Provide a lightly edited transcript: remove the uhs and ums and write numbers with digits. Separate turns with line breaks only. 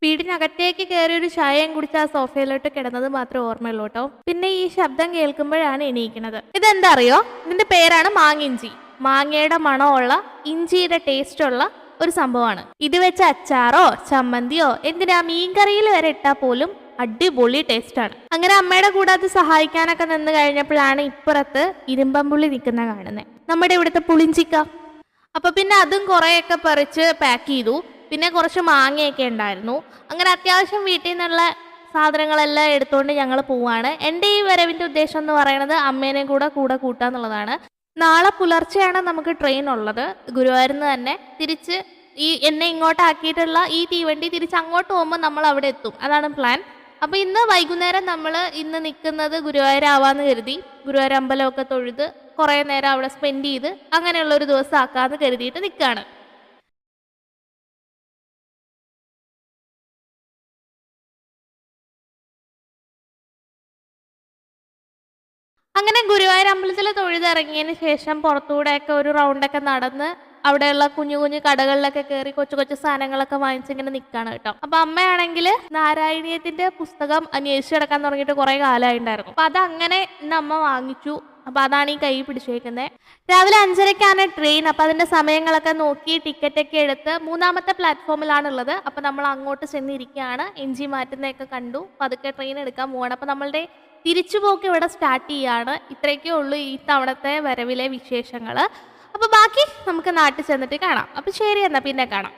വീടിനകത്തേക്ക് കയറി ഒരു ചായയും കുടിച്ച് ആ സോഫയിലോട്ട് കിടന്നത് മാത്രമേ ഓർമ്മയുള്ളൂ കേട്ടോ. പിന്നെ ഈ ശബ്ദം കേൾക്കുമ്പോഴാണ് എണീക്കുന്നത്. ഇതെന്താ അറിയോ? ഇതിന്റെ പേരാണ് മാങ്ങിഞ്ചി. മാങ്ങയുടെ മണമുള്ള ഇഞ്ചിയുടെ ടേസ്റ്റുള്ള ഒരു സംഭവമാണ്. ഇത് വെച്ച് അച്ചാറോ ചമ്മന്തിയോ എന്തിനാ മീൻകറിയിൽ വരെ ഇട്ടാൽ പോലും അടിപൊളി ടേസ്റ്റാണ്. അങ്ങനെ അമ്മയുടെ കൂടെ അത് സഹായിക്കാനൊക്കെ നിന്ന് കഴിഞ്ഞപ്പോഴാണ് ഇപ്പുറത്ത് ഇരുമ്പമ്പുള്ളി നിൽക്കുന്ന കാണുന്നത്, നമ്മുടെ ഇവിടുത്തെ പുളിഞ്ചിക്ക. അപ്പൊ പിന്നെ അതും കുറേയൊക്കെ പറിച്ച് പാക്ക് ചെയ്തു. പിന്നെ കുറച്ച് മാങ്ങയൊക്കെ ഉണ്ടായിരുന്നു. അങ്ങനെ അത്യാവശ്യം വീട്ടിൽ നിന്നുള്ള സാധനങ്ങളെല്ലാം എടുത്തുകൊണ്ട് ഞങ്ങൾ പോവാണ്. എൻ്റെ ഈ വരവിൻ്റെ ഉദ്ദേശം എന്ന് പറയുന്നത് അമ്മേനെ കൂടെ കൂട്ടാന്നുള്ളതാണ്. നാളെ പുലർച്ചെയാണ് നമുക്ക് ട്രെയിൻ ഉള്ളത്. ഗുരുവായൂരിൽ നിന്ന് തന്നെ തിരിച്ച് എന്നെ ഇങ്ങോട്ടാക്കിയിട്ടുള്ള ഈ തീവണ്ടി തിരിച്ച് അങ്ങോട്ട് പോകുമ്പോൾ നമ്മൾ അവിടെ എത്തും. അതാണ് പ്ലാൻ. അപ്പോൾ ഇന്ന് വൈകുന്നേരം നമ്മൾ നിൽക്കുന്നത് ഗുരുവായൂരാവാന്ന് കരുതി ഗുരുവായൂർ അമ്പലമൊക്കെ തൊഴുത് കുറേ നേരം അവിടെ സ്പെൻഡ് ചെയ്ത് അങ്ങനെയുള്ളൊരു ദിവസം ആക്കാമെന്ന് കരുതിയിട്ട് നിൽക്കുകയാണ്. അങ്ങനെ ഗുരുവായൂർ അമ്പലത്തിൽ തൊഴുതിറങ്ങിയതിന് ശേഷം പുറത്തൂടെയൊക്കെ ഒരു റൗണ്ടൊക്കെ നടന്ന് അവിടെയുള്ള കുഞ്ഞു കുഞ്ഞു കടകളിലൊക്കെ കയറി കൊച്ചു കൊച്ചു സാധനങ്ങളൊക്കെ വാങ്ങിച്ചിങ്ങനെ നിൽക്കുകയാണ് കേട്ടോ. അപ്പൊ അമ്മയാണെങ്കിൽ നാരായണീയത്തിന്റെ പുസ്തകം അന്വേഷിച്ച് കിടക്കാൻ തുടങ്ങിയിട്ട് കുറെ കാലമായിട്ടുണ്ടായിരുന്നു. അപ്പൊ അതങ്ങനെ ഇന്ന് അമ്മ വാങ്ങിച്ചു. അപ്പൊ അതാണ് ഈ കൈ പിടിച്ചേക്കുന്നത്. രാവിലെ 5:30ക്കാണ് ട്രെയിൻ. അപ്പൊ അതിന്റെ സമയങ്ങളൊക്കെ നോക്കി ടിക്കറ്റൊക്കെ എടുത്ത് 3ാമത്തെ പ്ലാറ്റ്ഫോമിലാണുള്ളത്. അപ്പൊ നമ്മൾ അങ്ങോട്ട് ചെന്നിരിക്കുകയാണ്. എൻജി മാറ്റുന്നതൊക്കെ കണ്ടു. പതുക്കെ ട്രെയിൻ എടുക്കാൻ പോവാണ്. അപ്പൊ നമ്മളുടെ തിരിച്ചുപോക്ക് ഇവിടെ സ്റ്റാർട്ട് ചെയ്യാണ്. ഇത്രയൊക്കെ ഉള്ളൂ ഈ തവണത്തെ വരവിലെ വിശേഷങ്ങൾ. അപ്പോൾ ബാക്കി നമുക്ക് നാട്ടിൽ ചെന്നിട്ട് കാണാം. അപ്പോൾ ശരി, എന്നാൽ പിന്നെ കാണാം.